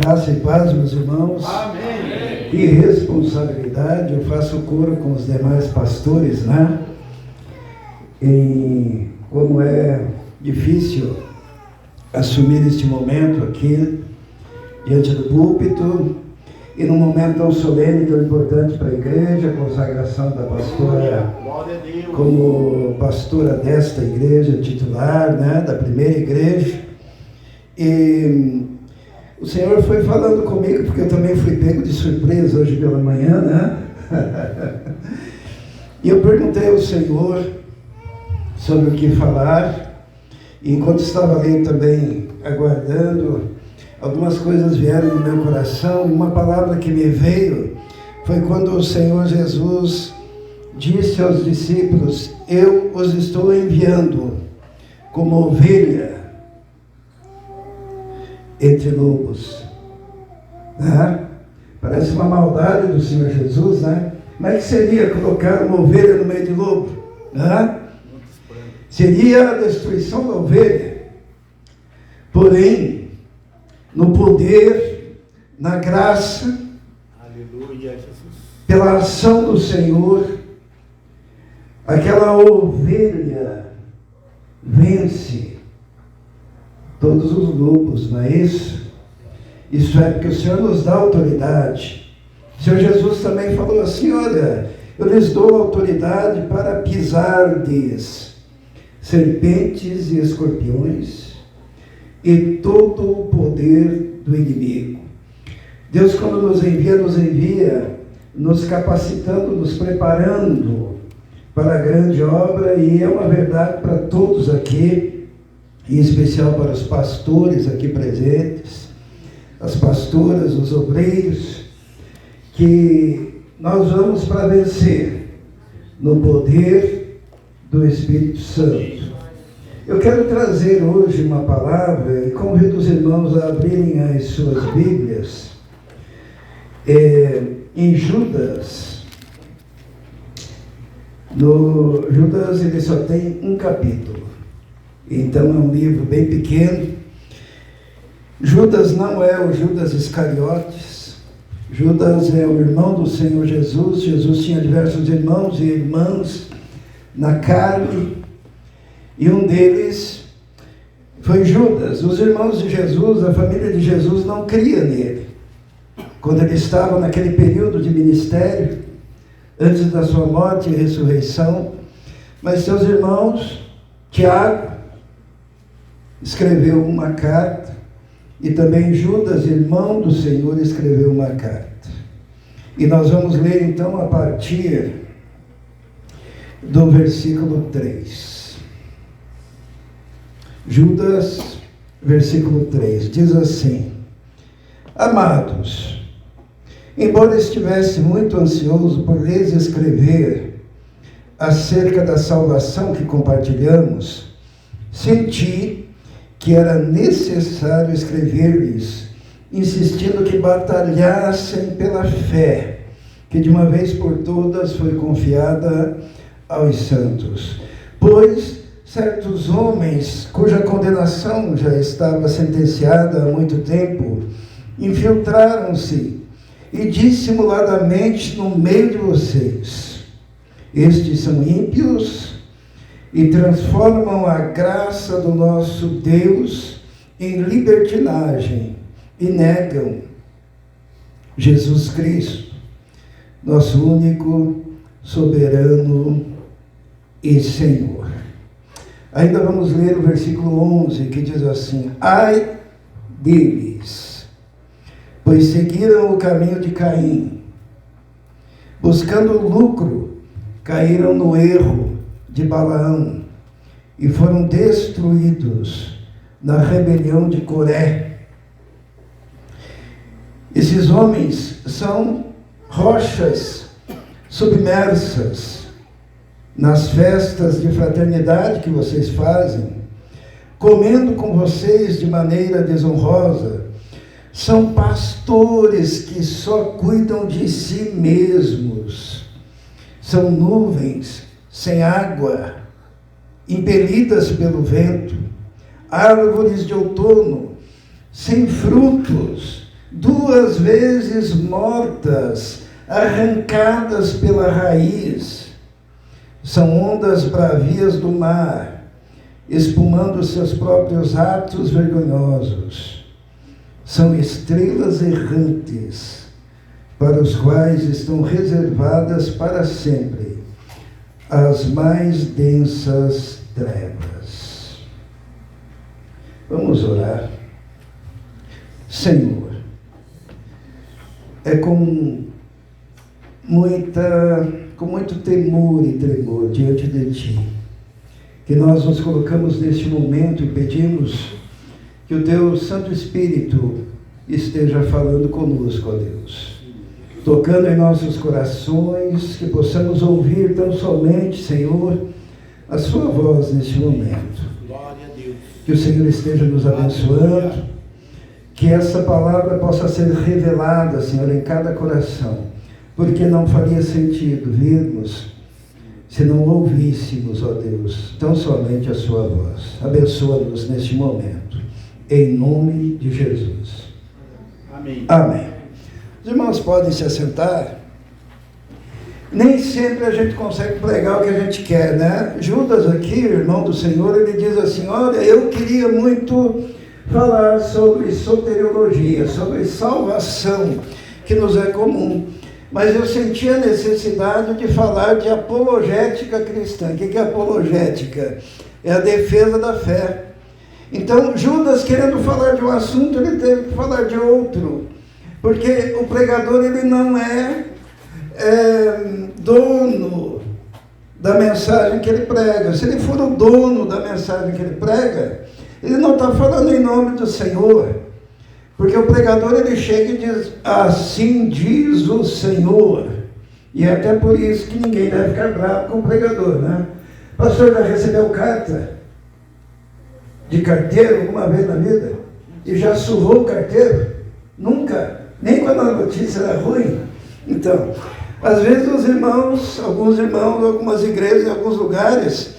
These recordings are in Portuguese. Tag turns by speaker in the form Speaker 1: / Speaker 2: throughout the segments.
Speaker 1: Graça e paz, meus irmãos.
Speaker 2: Amém.
Speaker 1: Que responsabilidade, eu faço coro com os demais pastores, né? E como é difícil assumir este momento aqui, diante do púlpito, e num momento tão solene, tão importante para a igreja, a consagração da pastora como pastora desta igreja, titular, né? Da primeira igreja. E o Senhor foi falando comigo, porque eu também fui pego de surpresa hoje pela manhã, né? E eu perguntei ao Senhor sobre o que falar, e enquanto estava ali também aguardando, algumas coisas vieram no meu coração. Uma palavra que me veio foi quando o Senhor Jesus disse aos discípulos: eu os estou enviando como ovelha entre lobos, né? Parece uma maldade do Senhor Jesus, né? Como é que seria colocar uma ovelha no meio de lobo, né? Seria a destruição da ovelha. Porém, no poder, na graça,
Speaker 2: aleluia, Jesus,
Speaker 1: pela ação do Senhor, aquela ovelha vence todos os lobos, não é isso? Isso é porque o Senhor nos dá autoridade. O Senhor Jesus também falou assim: olha, eu lhes dou autoridade para pisardes serpentes e escorpiões e todo o poder do inimigo. Deus, quando nos envia nos capacitando, nos preparando para a grande obra, e é uma verdade para todos aqui, em especial para os pastores aqui presentes, as pastoras, os obreiros, que nós vamos para vencer no poder do Espírito Santo. Eu quero trazer hoje uma palavra e convido os irmãos a abrirem as suas Bíblias em Judas. No Judas ele só tem um capítulo. Então é um livro bem pequeno. Judas não é o Judas Iscariotes. Judas é o irmão do Senhor Jesus. Jesus tinha diversos irmãos e irmãs na carne, e um deles foi Judas. Os irmãos de Jesus, a família de Jesus, não cria nele. Quando ele estava naquele período de ministério, antes da sua morte e ressurreição, mas seus irmãos, Tiago, escreveu uma carta, e também Judas, irmão do Senhor, escreveu uma carta. E nós vamos ler então a partir do versículo 3. Judas, versículo 3, diz assim: amados, embora estivesse muito ansioso por lhes escrever acerca da salvação que compartilhamos, senti que era necessário escrever-lhes, insistindo que batalhassem pela fé, que de uma vez por todas foi confiada aos santos. Pois certos homens, cuja condenação já estava sentenciada há muito tempo, infiltraram-se e dissimuladamente no meio de vocês. Estes são ímpios e transformam a graça do nosso Deus em libertinagem e negam Jesus Cristo, nosso único, soberano e Senhor. Ainda vamos ler o versículo 11, que diz assim: ai deles, pois seguiram o caminho de Caim, buscando lucro, caíram no erro de Balaão e foram destruídos na rebelião de Coré. Esses homens são rochas submersas nas festas de fraternidade que vocês fazem, comendo com vocês de maneira desonrosa. São pastores que só cuidam de si mesmos. São nuvens sem água, impelidas pelo vento, árvores de outono, sem frutos, duas vezes mortas, arrancadas pela raiz. São ondas bravias do mar, espumando seus próprios atos vergonhosos. São estrelas errantes, para os quais estão reservadas para sempre as mais densas trevas. Vamos orar. Senhor, é com muito temor e tremor diante de Ti que nós nos colocamos neste momento e pedimos que o Teu Santo Espírito esteja falando conosco, ó Deus, tocando em nossos corações, que possamos ouvir tão somente, Senhor, a Sua voz neste momento.
Speaker 2: Glória a Deus.
Speaker 1: Que o Senhor esteja nos abençoando, que essa palavra possa ser revelada, Senhor, em cada coração, porque não faria sentido virmos se não ouvíssemos, ó Deus, tão somente a Sua voz. Abençoa-nos neste momento, em nome de Jesus.
Speaker 2: Amém.
Speaker 1: Amém. Os irmãos podem se assentar. Nem sempre a gente consegue pregar o que a gente quer, né? Judas aqui, irmão do Senhor, ele diz assim: olha, eu queria muito falar sobre soteriologia, sobre salvação, que nos é comum, mas eu senti a necessidade de falar de apologética cristã. O que é apologética? É a defesa da fé. Então, Judas, querendo falar de um assunto, ele teve que falar de outro, porque o pregador, ele não é dono da mensagem que ele prega. Se ele for o dono da mensagem que ele prega, ele não está falando em nome do Senhor, porque o pregador, ele chega e diz: assim diz o Senhor. E é até por isso que ninguém deve ficar bravo com o pregador, né? O pastor já recebeu carta de carteiro alguma vez na vida? E já surrou o carteiro? Nunca, nem quando a notícia era ruim. Então, às vezes os irmãos, alguns irmãos, algumas igrejas, em alguns lugares,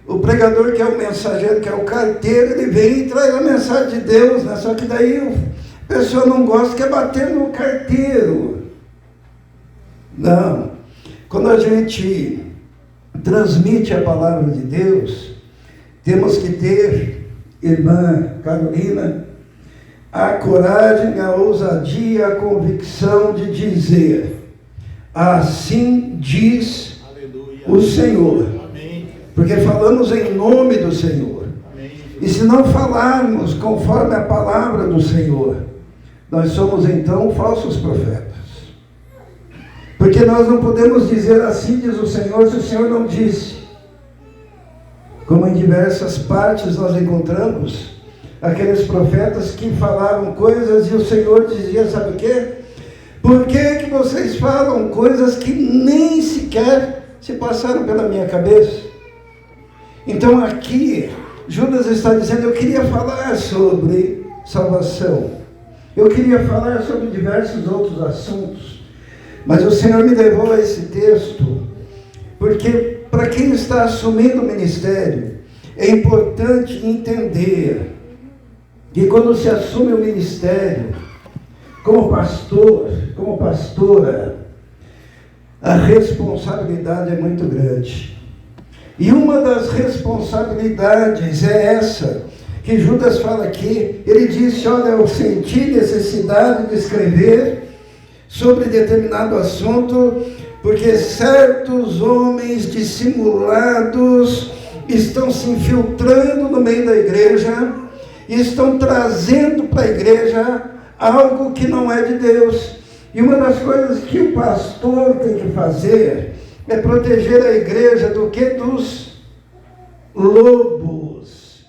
Speaker 1: o pregador, que é o mensageiro, que é o carteiro, ele vem e traz a mensagem de Deus, né? Só que daí a pessoa não gosta, quer bater no carteiro. Não. Quando a gente transmite a palavra de Deus, temos que ter, irmã Carolina, a coragem, a ousadia, a convicção de dizer: assim diz o Senhor.
Speaker 2: Amém.
Speaker 1: Porque falamos em nome do Senhor.
Speaker 2: Amém.
Speaker 1: E se não falarmos conforme a palavra do Senhor, nós somos então falsos profetas. Porque nós não podemos dizer assim diz o Senhor, se o Senhor não disse. Como em diversas partes nós encontramos aqueles profetas que falavam coisas e o Senhor dizia: sabe o quê? Por que vocês falam coisas que nem sequer se passaram pela minha cabeça? Então aqui, Judas está dizendo: eu queria falar sobre salvação, eu queria falar sobre diversos outros assuntos, mas o Senhor me levou a esse texto, porque para quem está assumindo o ministério, é importante entender que quando se assume o ministério, como pastor, como pastora, a responsabilidade é muito grande. E uma das responsabilidades é essa, que Judas fala aqui. Ele disse: olha, eu senti necessidade de escrever sobre determinado assunto, porque certos homens dissimulados estão se infiltrando no meio da igreja e estão trazendo para a igreja algo que não é de Deus. E uma das coisas que o pastor tem que fazer é proteger a igreja do que? Dos lobos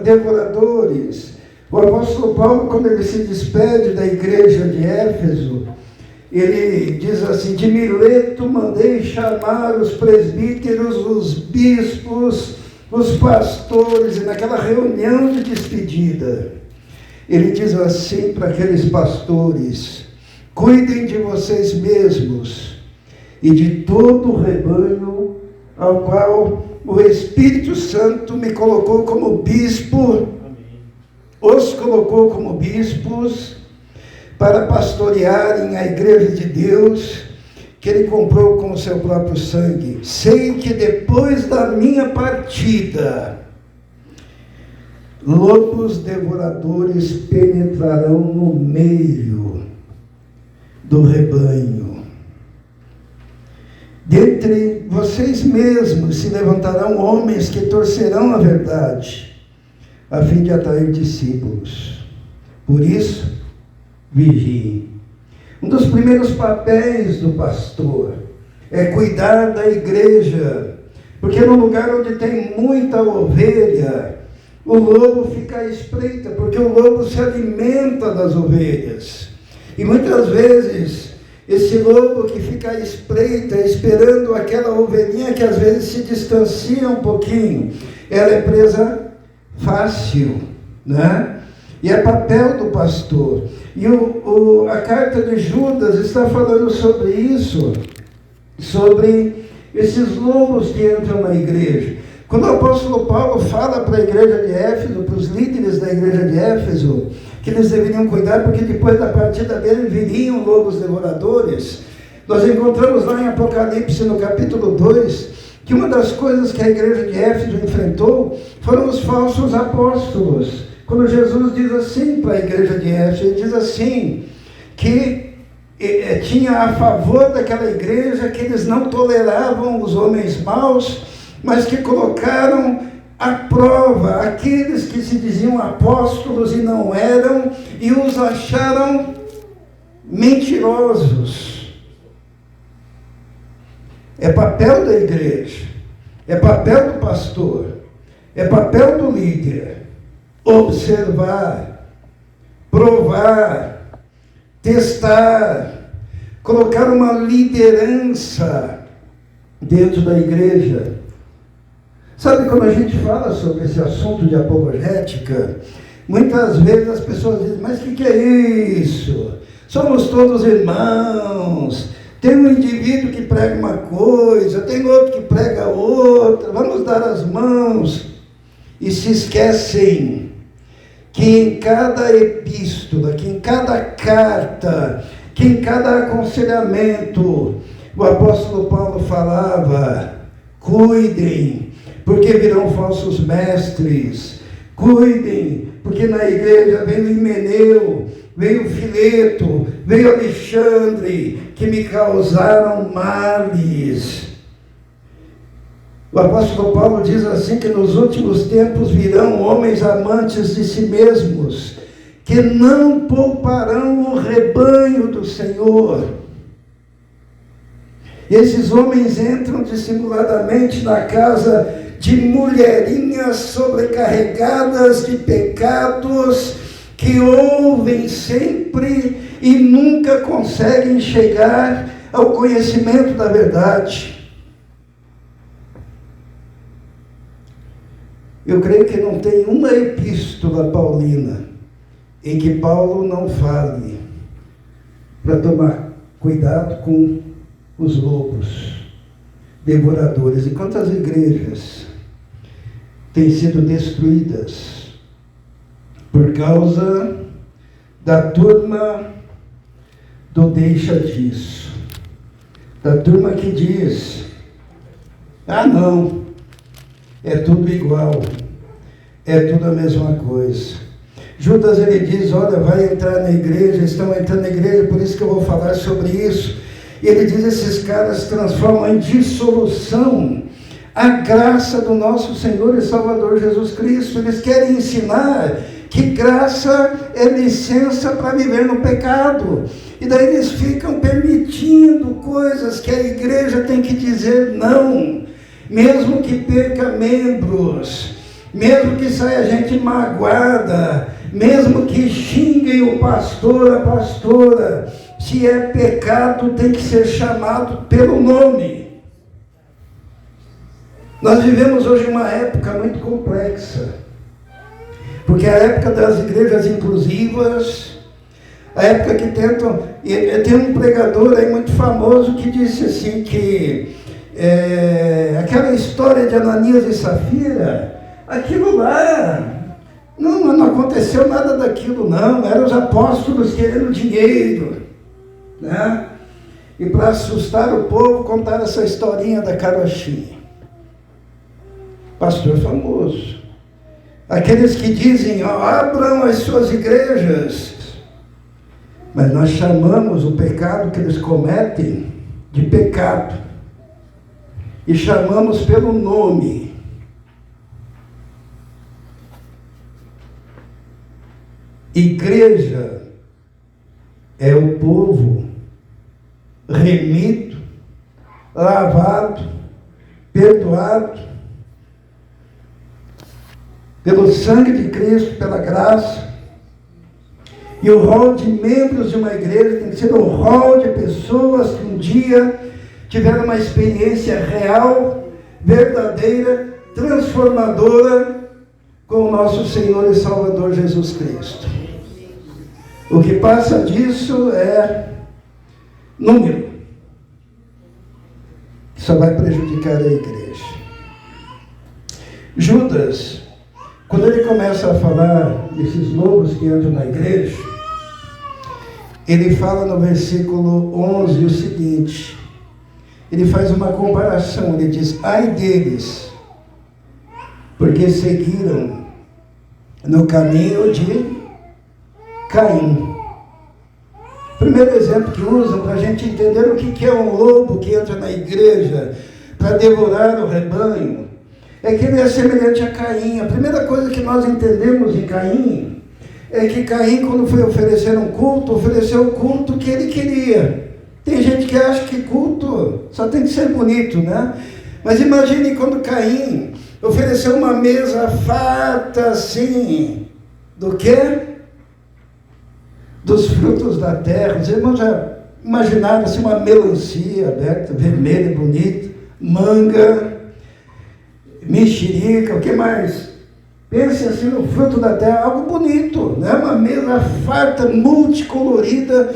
Speaker 1: devoradores. O apóstolo Paulo, quando ele se despede da igreja de Éfeso, ele diz assim: de Mileto mandei chamar os presbíteros, os bispos, os pastores. E naquela reunião de despedida, ele diz assim para aqueles pastores: cuidem de vocês mesmos e de todo o rebanho ao qual o Espírito Santo me colocou como bispo os colocou como bispos para pastorearem a igreja de Deus, que ele comprou com o seu próprio sangue. Sei que depois da minha partida, lobos devoradores penetrarão no meio do rebanho. Dentre vocês mesmos se levantarão homens que torcerão a verdade, a fim de atrair discípulos. Por isso, vigiem. Um dos primeiros papéis do pastor é cuidar da igreja, porque no lugar onde tem muita ovelha, o lobo fica à espreita, porque o lobo se alimenta das ovelhas. E muitas vezes, esse lobo que fica à espreita, esperando aquela ovelhinha que às vezes se distancia um pouquinho, ela é presa fácil, né? E é papel do pastor. E a carta de Judas está falando sobre isso, sobre esses lobos que entram na igreja. Quando o apóstolo Paulo fala para a igreja de Éfeso, para os líderes da igreja de Éfeso, que eles deveriam cuidar, porque depois da partida dele viriam lobos devoradores, nós encontramos lá em Apocalipse, no capítulo 2, que uma das coisas que a igreja de Éfeso enfrentou foram os falsos apóstolos. Quando Jesus diz assim para a igreja de Éfeso, ele diz assim, que tinha a favor daquela igreja que eles não toleravam os homens maus, mas que colocaram à prova aqueles que se diziam apóstolos e não eram, e os acharam mentirosos. É papel da igreja, é papel do pastor, é papel do líder observar, provar, testar, colocar uma liderança dentro da igreja. Sabe, quando a gente fala sobre esse assunto de apologética, muitas vezes as pessoas dizem, mas o que é isso? Somos todos irmãos, tem um indivíduo que prega uma coisa, tem outro que prega outra, vamos dar as mãos. E se esquecem que em cada epístola, que em cada carta, que em cada aconselhamento, o apóstolo Paulo falava, cuidem, porque virão falsos mestres, cuidem, porque na igreja veio Himeneu, veio Fileto, veio Alexandre, que me causaram males. O apóstolo Paulo diz assim, que nos últimos tempos virão homens amantes de si mesmos, que não pouparão o rebanho do Senhor. Esses homens entram dissimuladamente na casa de mulherinhas sobrecarregadas de pecados, que ouvem sempre e nunca conseguem chegar ao conhecimento da verdade. Eu creio que não tem uma epístola paulina em que Paulo não fale para tomar cuidado com os lobos devoradores. E quantas igrejas têm sido destruídas por causa da turma do deixa disso, da turma que diz, não, é tudo igual, é tudo a mesma coisa. Judas, ele diz, olha, vai entrar na igreja, estão entrando na igreja, por isso que eu vou falar sobre isso. E ele diz, esses caras transformam em dissolução a graça do nosso Senhor e Salvador Jesus Cristo. Eles querem ensinar que graça é licença para viver no pecado. E daí eles ficam permitindo coisas que a igreja tem que dizer não. Mesmo que perca membros, mesmo que saia gente magoada, mesmo que xinguem o pastor, a pastora, se é pecado, tem que ser chamado pelo nome. Nós vivemos hoje uma época muito complexa, porque é a época das igrejas inclusivas, a época que tentam... Tem um pregador aí muito famoso que disse assim que aquela história de Ananias e Safira, aquilo lá Não aconteceu nada daquilo, não. Eram os apóstolos querendo dinheiro, né? E para assustar o povo, contaram essa historinha da carochinha. Pastor famoso. Aqueles que dizem, ó, abram as suas igrejas. Mas nós chamamos o pecado que eles cometem de pecado. E chamamos pelo nome. Igreja é o povo remido, lavado, perdoado pelo sangue de Cristo, pela graça. E o rol de membros de uma igreja tem que ser o rol de pessoas que um dia tiveram uma experiência real, verdadeira, transformadora com o nosso Senhor e Salvador Jesus Cristo. O que passa disso é número, que só vai prejudicar a igreja. Judas, quando ele começa a falar desses lobos que entram na igreja, ele fala no versículo 11 o seguinte, ele faz uma comparação, ele diz, ai deles, porque seguiram no caminho de Caim. Primeiro exemplo que usam para a gente entender o que é um lobo que entra na igreja para devorar o rebanho, é que ele é semelhante a Caim. A primeira coisa que nós entendemos em Caim é que Caim, quando foi oferecer um culto, ofereceu o culto que ele queria. Tem gente que acha que culto só tem que ser bonito, né? Mas imagine quando Caim ofereceu uma mesa farta assim, do quê? Dos frutos da terra. Os irmãos já imaginaram assim uma melancia aberta, vermelha, bonita, manga, mexerica, o que mais? Pense assim no fruto da terra, algo bonito, né? Uma mesa farta, multicolorida,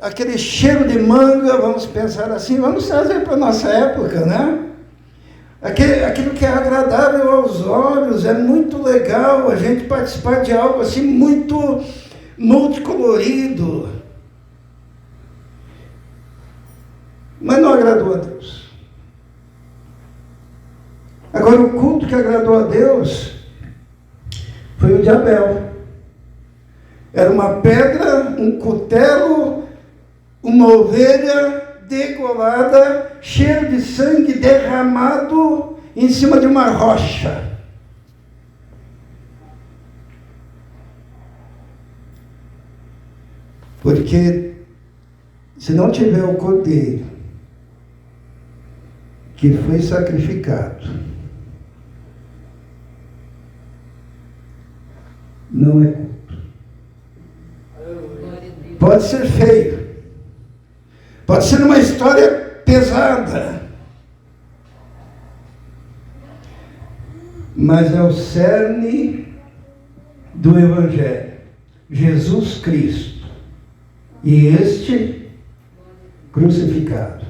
Speaker 1: aquele cheiro de manga, vamos pensar assim, vamos trazer para a nossa época, né? Aquilo que é agradável aos olhos, é muito legal a gente participar de algo assim muito multicolorido. Mas não agradou a Deus. Agora, o culto que agradou a Deus foi o de Abel. Era uma pedra, um cutelo, uma ovelha degolada, cheio de sangue derramado em cima de uma rocha. Porque se não tiver o cordeiro que foi sacrificado, não é culto. Pode ser feio, pode ser uma história pesada, mas é o cerne do Evangelho, Jesus Cristo, e este crucificado.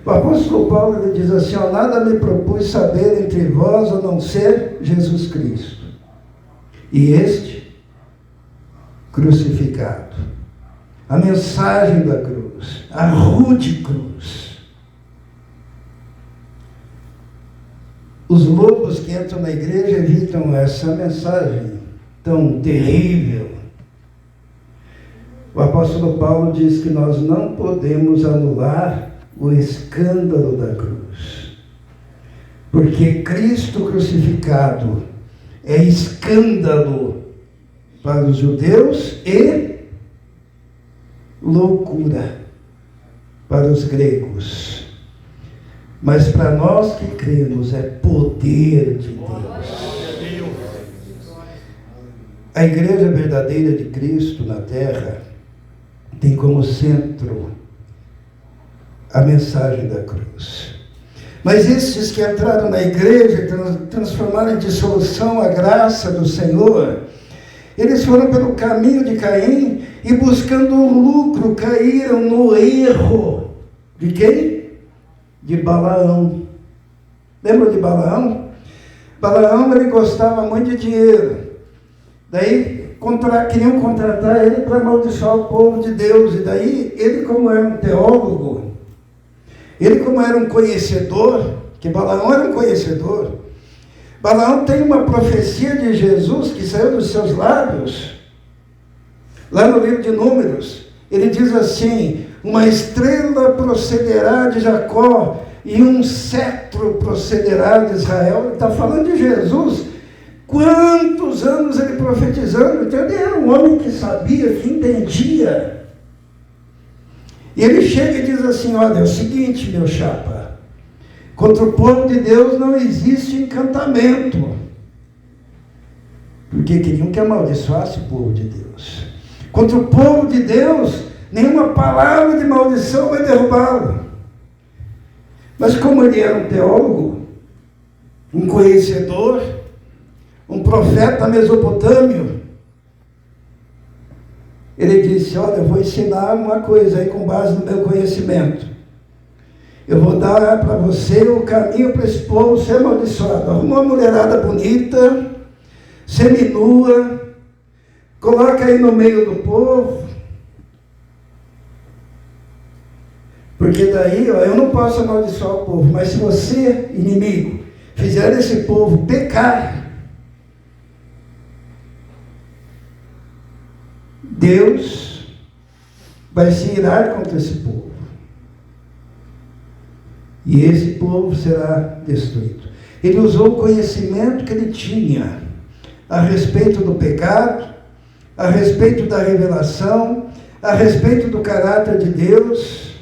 Speaker 1: O apóstolo Paulo ele diz assim, ó, nada me propus saber entre vós a não ser Jesus Cristo, e este crucificado. A mensagem da cruz, a rude cruz. Os lobos que entram na igreja evitam essa mensagem tão terrível. O apóstolo Paulo diz que nós não podemos anular o escândalo da cruz, porque Cristo crucificado é escândalo para os judeus e loucura para os gregos, mas para nós que cremos é poder de Deus. A igreja verdadeira de Cristo na terra tem como centro a mensagem da cruz. Mas esses que entraram na igreja e transformaram em dissolução a graça do Senhor, eles foram pelo caminho de Caim e buscando o lucro, caíram no erro. De quem? De Balaão. Lembra de Balaão? Balaão, ele gostava muito de dinheiro. Daí queriam contratar ele para amaldiçoar o povo de Deus. E daí ele, como era um teólogo, ele como era um conhecedor, que Balaão era um conhecedor, Balaão tem uma profecia de Jesus que saiu dos seus lábios, lá no livro de Números. Ele diz assim: uma estrela procederá de Jacó e um cetro procederá de Israel. Ele está falando de Jesus. Quantos anos ele profetizando? Então ele era um homem que sabia, que entendia. E ele chega e diz assim: olha, é o seguinte, meu chapa, contra o povo de Deus não existe encantamento. Porque queriam que amaldiçoasse o povo de Deus. Contra o povo de Deus, nenhuma palavra de maldição vai derrubá-lo. Mas como ele era um teólogo, um conhecedor, um profeta mesopotâmio, ele disse: olha, eu vou ensinar uma coisa aí com base no meu conhecimento. Eu vou dar para você o caminho para esse povo ser amaldiçoado. Arruma uma mulherada bonita, seminua, coloca aí no meio do povo, porque daí, ó, eu não posso amaldiçoar o povo, mas se você, inimigo, fizer esse povo pecar, Deus vai se irar contra esse povo. E esse povo será destruído. Ele usou o conhecimento que ele tinha a respeito do pecado, a respeito da revelação, a respeito do caráter de Deus,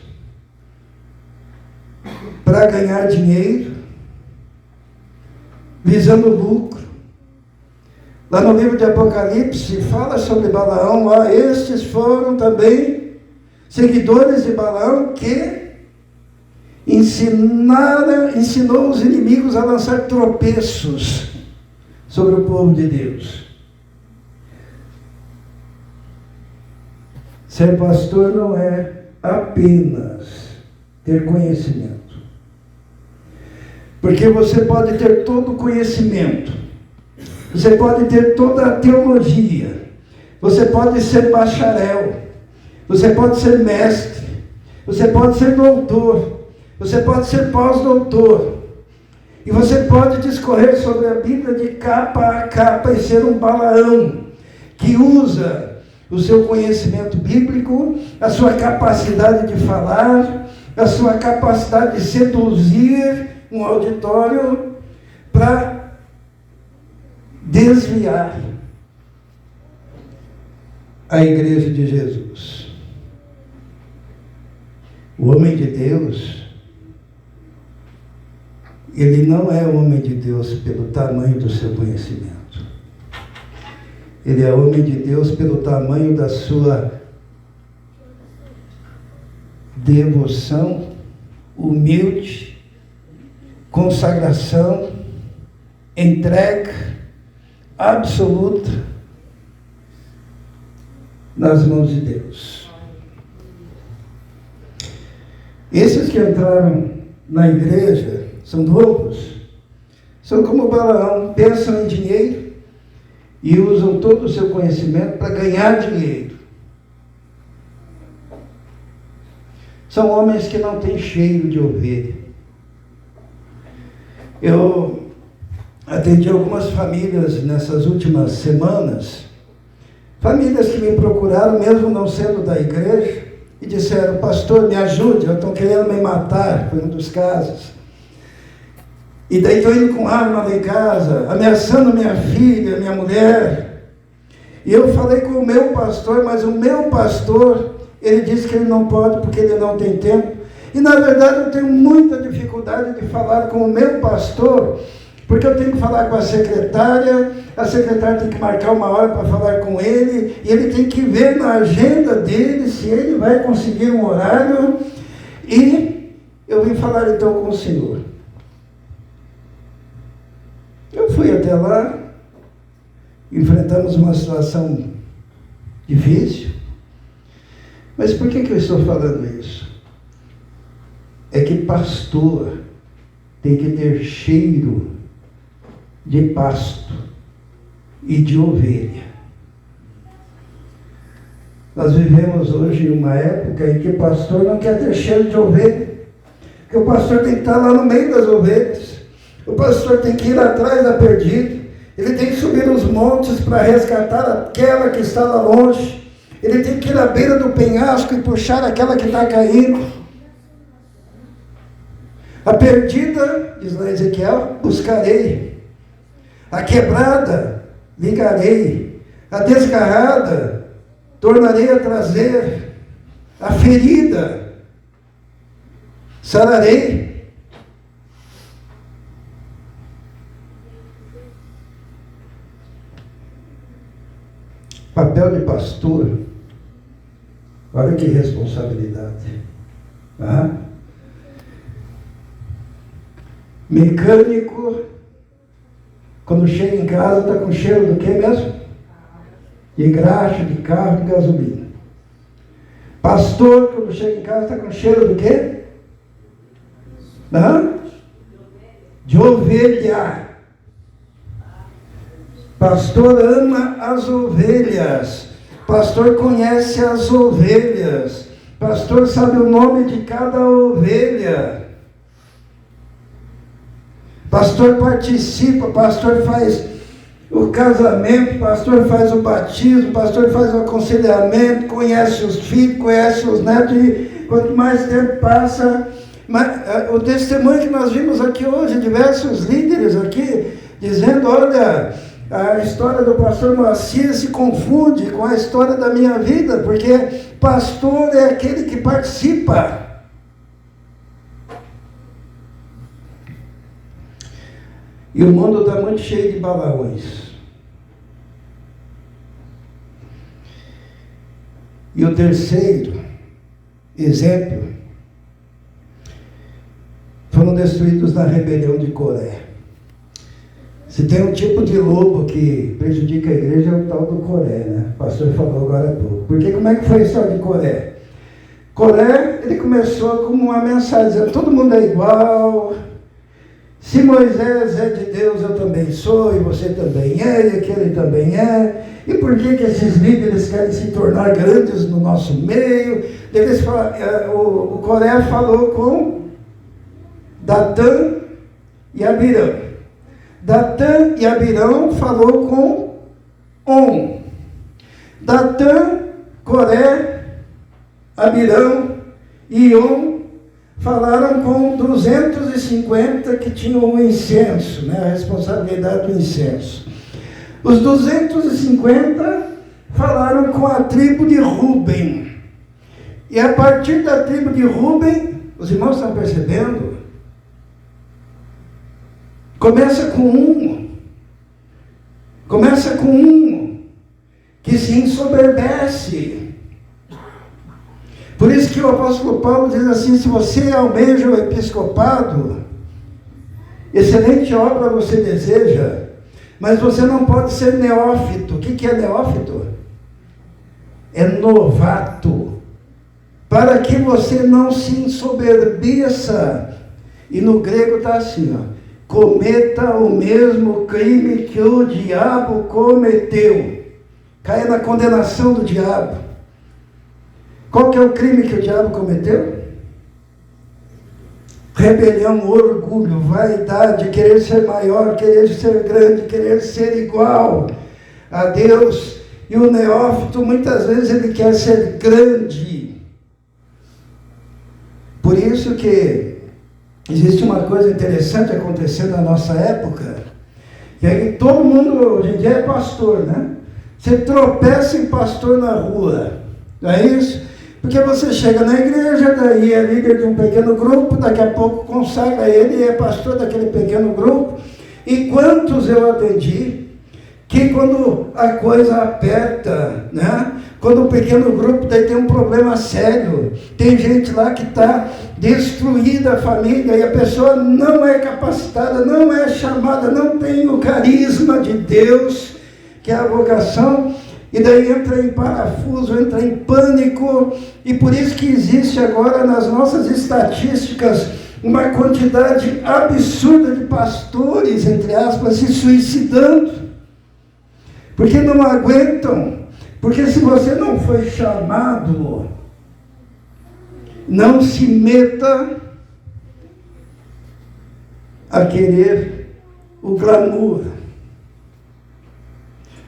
Speaker 1: para ganhar dinheiro, visando lucro. Lá no livro de Apocalipse, fala sobre Balaão, ó, estes foram também seguidores de Balaão que ensinou os inimigos a lançar tropeços sobre o povo de Deus. Ser pastor não é apenas ter conhecimento. Porque você pode ter todo o conhecimento, você pode ter toda a teologia, você pode ser bacharel, você pode ser mestre, você pode ser doutor, você pode ser pós-doutor, e você pode discorrer sobre a Bíblia de capa a capa e ser um Balaão, que usa o seu conhecimento bíblico, a sua capacidade de falar, a sua capacidade de seduzir um auditório para desviar a igreja de Jesus. O homem de Deus, ele não é homem de Deus pelo tamanho do seu conhecimento. Ele é homem de Deus pelo tamanho da sua devoção, humilde, consagração, entrega absoluta nas mãos de Deus. Esses que entraram na igreja são loucos, são como Balaão, pensam em dinheiro e usam todo o seu conhecimento para ganhar dinheiro. São homens que não têm cheiro de ovelha. Eu atendi algumas famílias nessas últimas semanas, famílias que me procuraram, mesmo não sendo da igreja, e disseram: pastor, me ajude, estão querendo me matar, foi um dos casos. E daí estou indo com arma lá em casa, ameaçando minha filha, minha mulher. E eu falei com o meu pastor, mas o meu pastor, ele disse que ele não pode porque ele não tem tempo. E na verdade eu tenho muita dificuldade de falar com o meu pastor, porque eu tenho que falar com a secretária tem que marcar uma hora para falar com ele, e ele tem que ver na agenda dele se ele vai conseguir um horário. E eu vim falar então com o senhor. Eu fui até lá, enfrentamos uma situação difícil, mas por que eu estou falando isso? É que pastor tem que ter cheiro de pasto e de ovelha. Nós vivemos hoje uma época em que o pastor não quer ter cheiro de ovelha, que o pastor tem que estar lá no meio das ovelhas, o pastor tem que ir atrás da perdida, ele tem que subir os montes para resgatar aquela que está lá longe, ele tem que ir à beira do penhasco e puxar aquela que está caindo. A perdida, diz lá Ezequiel, buscarei, a quebrada ligarei, a desgarrada tornarei a trazer, a ferida sararei. Papel de pastor, olha que responsabilidade. Mecânico, quando chega em casa, está com cheiro do que mesmo? De graxa, de carro, de gasolina. Pastor, quando chega em casa, está com cheiro do quê? De ovelha. Pastor ama as ovelhas. Pastor conhece as ovelhas. Pastor sabe o nome de cada ovelha. Pastor participa, pastor faz o casamento, pastor faz o batismo, pastor faz o aconselhamento, conhece os filhos, conhece os netos, e quanto mais tempo passa, o testemunho que nós vimos aqui hoje, diversos líderes aqui, dizendo, olha, a história do pastor Moacir se confunde com a história da minha vida, porque pastor é aquele que participa. E o mundo está muito cheio de balaões. E o terceiro exemplo, foram destruídos na rebelião de Coré. Se tem um tipo de lobo que prejudica a igreja, é o tal do Coré, né? O pastor falou agora há pouco. Porque como é que foi a história de Coré? Coré, ele começou com uma mensagem dizendo, todo mundo é igual. Se Moisés é de Deus, eu também sou, e você também é, e aquele também é. E por que esses líderes querem se tornar grandes no nosso meio? O Coré falou com Datã e Abirão. Datã e Abirão falou com On. Datã, Coré, Abirão e On falaram com 250 que tinham o incenso, né, a responsabilidade do incenso. Os 250 falaram com a tribo de Ruben. E a partir da tribo de Ruben, os irmãos estão percebendo? Começa com um que se ensoberbece. Por isso que o apóstolo Paulo diz assim, se você almeja o episcopado, excelente obra você deseja, mas você não pode ser neófito. O que é neófito? É novato. Para que você não se ensoberbeça. E no grego está assim, cometa o mesmo crime que o diabo cometeu. Caia na condenação do diabo. Qual que é o crime que o diabo cometeu? Rebelião, orgulho, vaidade, querer ser maior, querer ser grande, querer ser igual a Deus. E o neófito, muitas vezes, ele quer ser grande. Por isso que existe uma coisa interessante acontecendo na nossa época, que é que todo mundo hoje em dia é pastor, né? Você tropeça em pastor na rua, não é isso? Porque você chega na igreja, daí é líder de um pequeno grupo, daqui a pouco consagra ele e é pastor daquele pequeno grupo. E quantos eu atendi, que quando a coisa aperta, né? Quando o pequeno grupo daí tem um problema sério, tem gente lá que está destruída a família e a pessoa não é capacitada, não é chamada, não tem o carisma de Deus, que é a vocação. E daí entra em parafuso, entra em pânico, e por isso que existe agora nas nossas estatísticas uma quantidade absurda de pastores, entre aspas, se suicidando, porque não aguentam, Porque se você não foi chamado, não se meta a querer o glamour.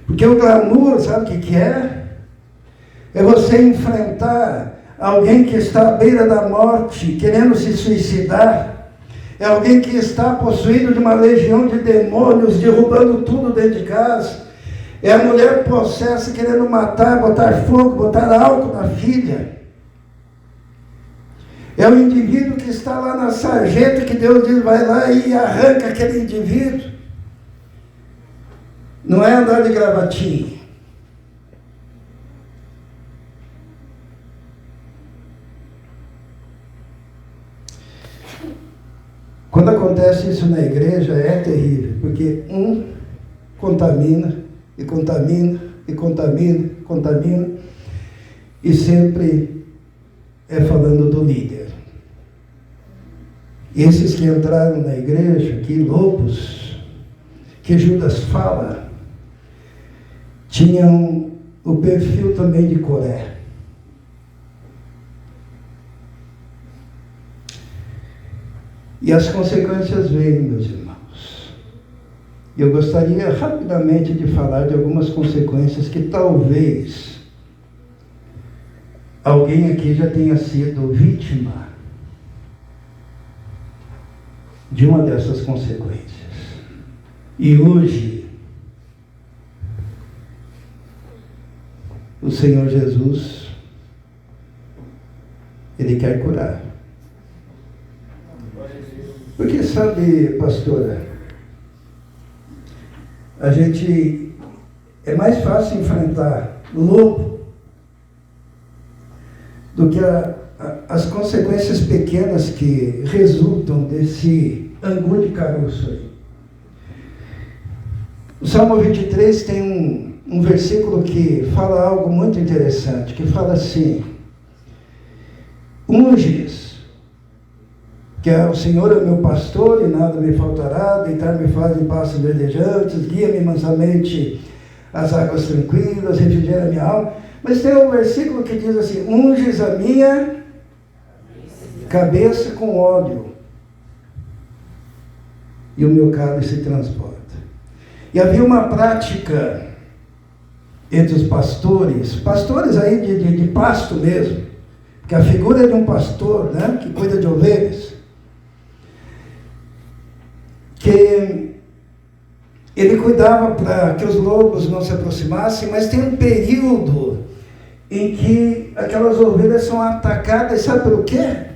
Speaker 1: Porque o glamour, sabe o que é? É você enfrentar alguém que está à beira da morte, querendo se suicidar. É alguém que está possuído de uma legião de demônios, derrubando tudo dentro de casa. É a mulher possessa querendo matar, botar fogo, botar álcool na filha. É o indivíduo que está lá na sarjeta, que Deus diz, vai lá e arranca aquele indivíduo. Não é andar de gravatinha. Quando acontece isso na igreja, é terrível, porque um contamina, e contamina, e contamina, contamina, e sempre é falando do líder. Esses que entraram na igreja, que lobos, que Judas fala, tinham o perfil também de Coré. E as consequências vêm, meus irmãos. Eu gostaria rapidamente de falar de algumas consequências que talvez alguém aqui já tenha sido vítima de uma dessas consequências. E hoje, o Senhor Jesus, Ele quer curar. Porque sabe, pastora, a gente, é mais fácil enfrentar lobo do que as consequências pequenas que resultam desse angu de caroço aí. O Salmo 23 tem um versículo que fala algo muito interessante, que fala assim: unges, que o Senhor é o meu pastor e nada me faltará, deitar-me faz em pastos verdejantes, guia-me mansamente às águas tranquilas, refrigera minha alma. Mas tem um versículo que diz assim: unges a minha cabeça com óleo, e o meu cálice se transporta. E havia uma prática entre os pastores aí de pasto mesmo, porque a figura é de um pastor, né, que cuida de ovelhas, que ele cuidava para que os lobos não se aproximassem, mas tem um período em que aquelas ovelhas são atacadas, sabe por quê?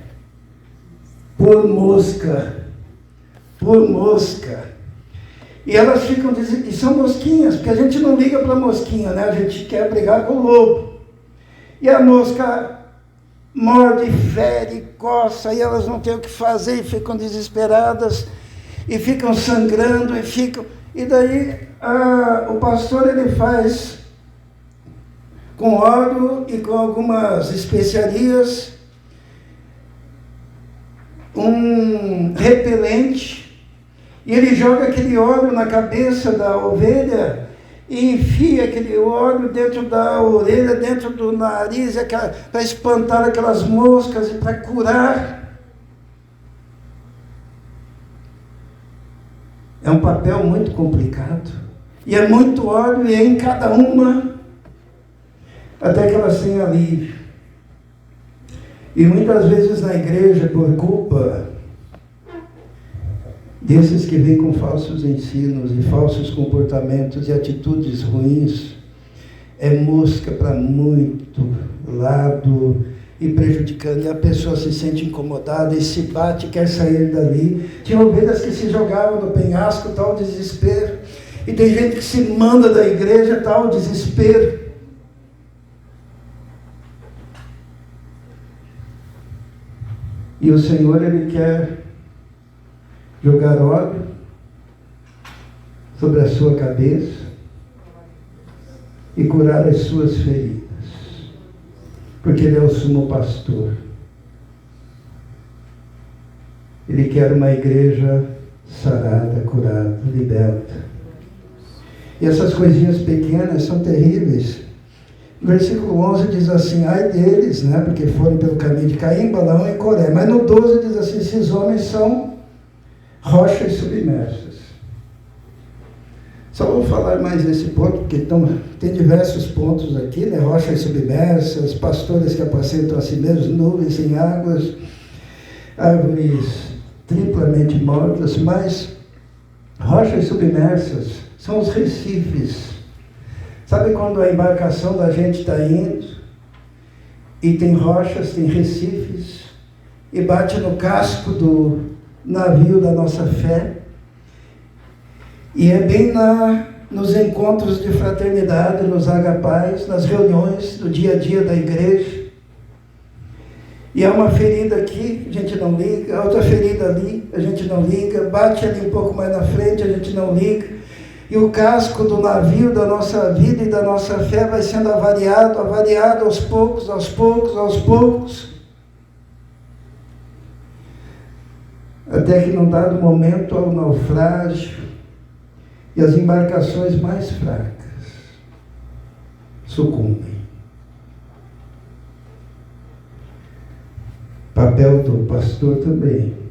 Speaker 1: Por mosca. Por mosca. E elas ficam dizendo, e são mosquinhas, porque a gente não liga para a mosquinha, né? A gente quer brigar com o lobo. E a mosca morde, fere, coça, e elas não têm o que fazer, e ficam desesperadas, e ficam sangrando, e daí o pastor, ele faz com óleo e com algumas especiarias um repelente, e ele joga aquele óleo na cabeça da ovelha e enfia aquele óleo dentro da orelha, dentro do nariz, para espantar aquelas moscas e para curar. É um papel muito complicado. E é muito óleo, e é em cada uma, até que elas tenham alívio. E muitas vezes na igreja, por culpa desses que vêm com falsos ensinos e falsos comportamentos e atitudes ruins, é mosca para muito lado e prejudicando, e a pessoa se sente incomodada e se bate e quer sair dali. Tinha ovelhas que se jogavam no penhasco, tal desespero, e tem gente que se manda da igreja, tal desespero. E o Senhor, Ele quer jogar óleo sobre a sua cabeça e curar as suas feridas, porque Ele é o sumo pastor. Ele quer uma igreja sarada, curada, liberta. E essas coisinhas pequenas são terríveis, No versículo 11 diz assim, ai deles, né, porque foram pelo caminho de Caim, Balaão e Coré. Mas no 12 diz assim, esses homens são rochas submersas. Só vou falar mais nesse ponto, porque tem diversos pontos aqui, né? Rochas submersas, pastores que apacentam a si mesmos, nuvens em águas, árvores triplamente mortas, mas rochas submersas são os recifes. Sabe quando a embarcação da gente está indo e tem rochas, tem recifes, e bate no casco do navio da nossa fé? E é bem nos encontros de fraternidade, nos agapais, nas reuniões do dia a dia da igreja. E há uma ferida aqui, a gente não liga, outra ferida ali, a gente não liga, bate ali um pouco mais na frente, a gente não liga. E o casco do navio da nossa vida e da nossa fé vai sendo avariado aos poucos, aos poucos, aos poucos. Até que num dado momento há o naufrágio e as embarcações mais fracas sucumbem. Papel do pastor também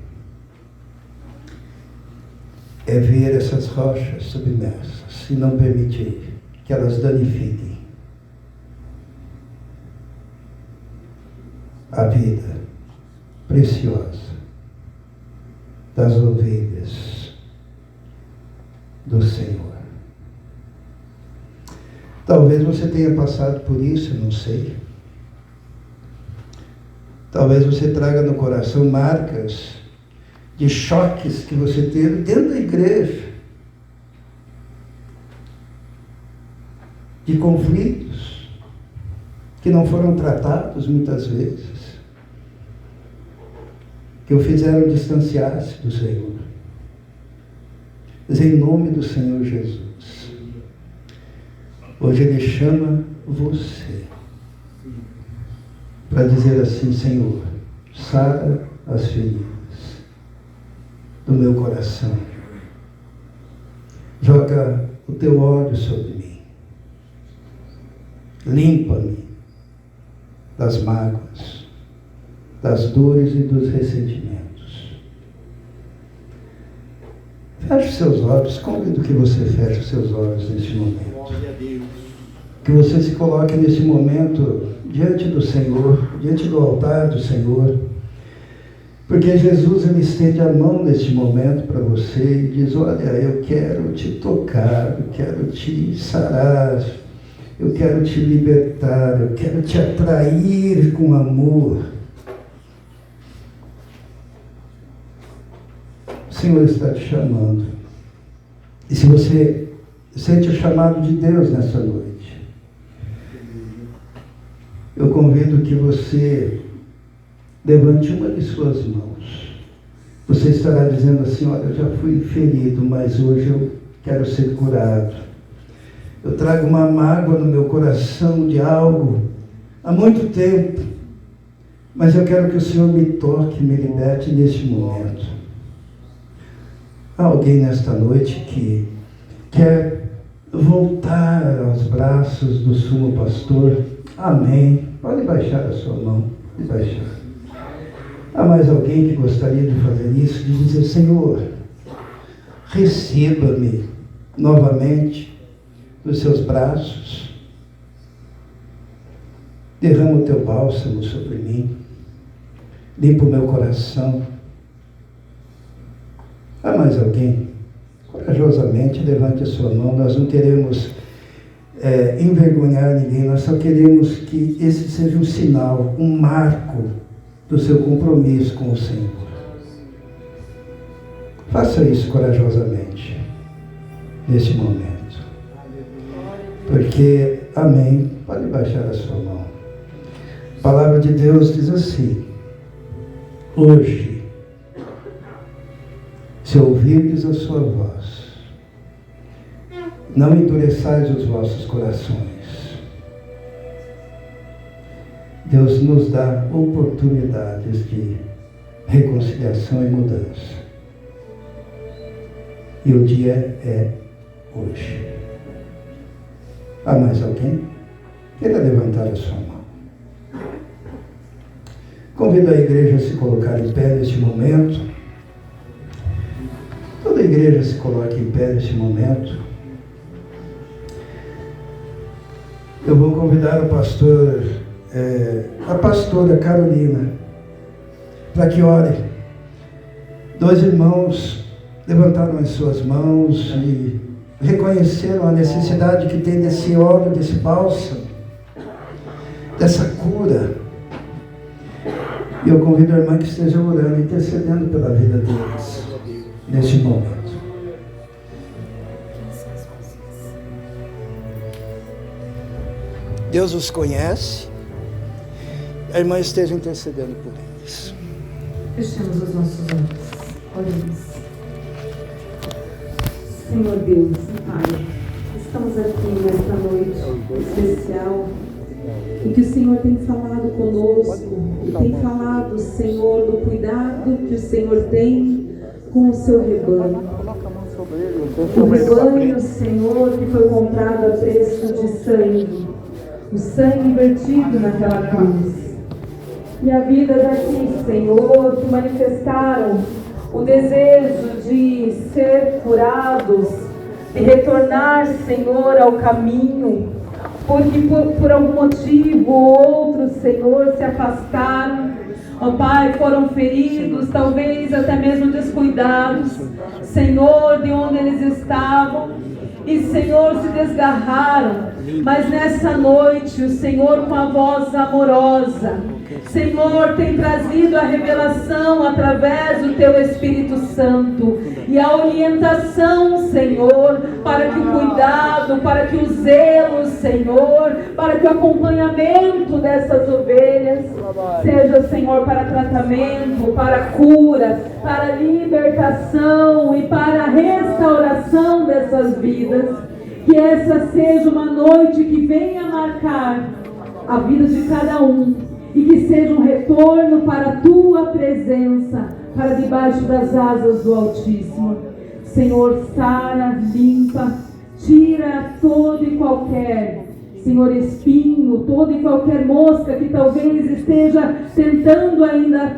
Speaker 1: é ver essas rochas submersas e não permitir que elas danifiquem a vida preciosa das ovelhas do Senhor. Talvez você tenha passado por isso, eu não sei. Talvez você traga no coração marcas de choques que você teve dentro da igreja, de conflitos que não foram tratados muitas vezes, que o fizeram distanciar-se do Senhor. Mas em nome do Senhor Jesus, hoje Ele chama você para dizer assim, Senhor, sara as feridas do meu coração. Joga o teu óleo sobre mim. Limpa-me das mágoas, das dores e dos ressentimentos. Feche os seus olhos, convido que você feche os seus olhos neste momento.
Speaker 2: Glória a Deus.
Speaker 1: Que você se coloque nesse momento diante do Senhor, diante do altar do Senhor, porque Jesus, Ele estende a mão neste momento para você e diz, olha, eu quero te tocar, eu quero te sarar, eu quero te libertar, eu quero te atrair com amor. O Senhor está te chamando. E se você sente o chamado de Deus nessa noite, eu convido que você levante uma de suas mãos. Você estará dizendo assim, olha, eu já fui ferido, mas hoje eu quero ser curado. Eu trago uma mágoa no meu coração de algo há muito tempo, mas eu quero que o Senhor me toque, me liberte neste momento. Há alguém nesta noite que quer voltar aos braços do sumo pastor? Amém. Pode baixar a sua mão. Pode baixar. Há mais alguém que gostaria de fazer isso? De dizer, Senhor, receba-me novamente nos seus braços. Derrama o teu bálsamo sobre mim. Limpa o meu coração. Há mais alguém? Corajosamente levante a sua mão. Nós não queremos envergonhar ninguém, nós só queremos que esse seja um sinal, um marco do seu compromisso com o Senhor. Faça isso corajosamente, neste momento. Porque, amém, pode baixar a sua mão. A palavra de Deus diz assim, hoje, se ouvirdes a sua voz, não endureçais os vossos corações. Deus nos dá oportunidades de reconciliação e mudança. E o dia é hoje. Há mais alguém? queira levantar a sua mão. Convido a igreja a se colocar em pé neste momento. Toda a igreja se coloque em pé neste momento. Eu vou convidar o pastor, a pastora Carolina, para que ore. Dois irmãos levantaram as suas mãos e reconheceram a necessidade que tem desse óleo, desse bálsamo, dessa cura. E eu convido a irmã que esteja orando, intercedendo pela vida deles, neste momento. Deus os conhece, a irmã esteja intercedendo por eles.
Speaker 3: Fechamos os nossos olhos. Oremos. Senhor Deus e Pai, estamos aqui nesta noite especial em que o Senhor tem falado conosco e tem falado, Senhor, do cuidado que o Senhor tem com o seu rebanho. O rebanho, Senhor, que foi comprado a preço de sangue, o sangue vertido naquela cruz. E a vida daqui, Senhor, que manifestaram o desejo de ser curados, de retornar, Senhor, ao caminho, porque por algum motivo ou outro, Senhor, se afastaram, ó Pai, foram feridos, talvez até mesmo descuidados, Senhor, de onde eles estavam, e, Senhor, se desgarraram, mas nessa noite, o Senhor, com a voz amorosa, Senhor, tem trazido a revelação através do Teu Espírito Santo e a orientação, Senhor, para que o cuidado, para que o zelo, Senhor, para que o acompanhamento dessas ovelhas seja, Senhor, para tratamento, para cura, para libertação e para restauração dessas vidas. Que essa seja uma noite que venha marcar a vida de cada um e que seja um retorno para a Tua presença, para debaixo das asas do Altíssimo. Senhor, sara, limpa, tira todo e qualquer, Senhor, espinho, toda e qualquer mosca que talvez esteja tentando ainda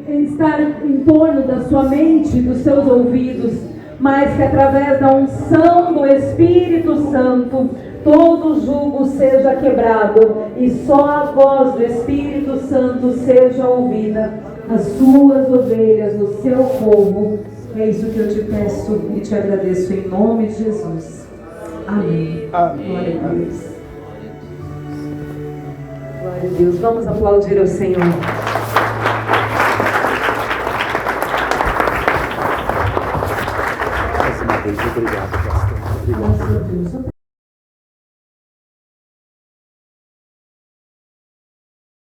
Speaker 3: estar em torno da sua mente, dos seus ouvidos, mas que através da unção do Espírito Santo, todo jugo seja quebrado e só a voz do Espírito Santo seja ouvida, as suas ovelhas, no seu povo. É isso que eu te peço e te agradeço em nome de Jesus. Amém. Glória a Deus. Glória a Deus. Vamos aplaudir ao Senhor.
Speaker 2: Mais uma vez, obrigado, pastor. Obrigado.
Speaker 3: Graças a Deus.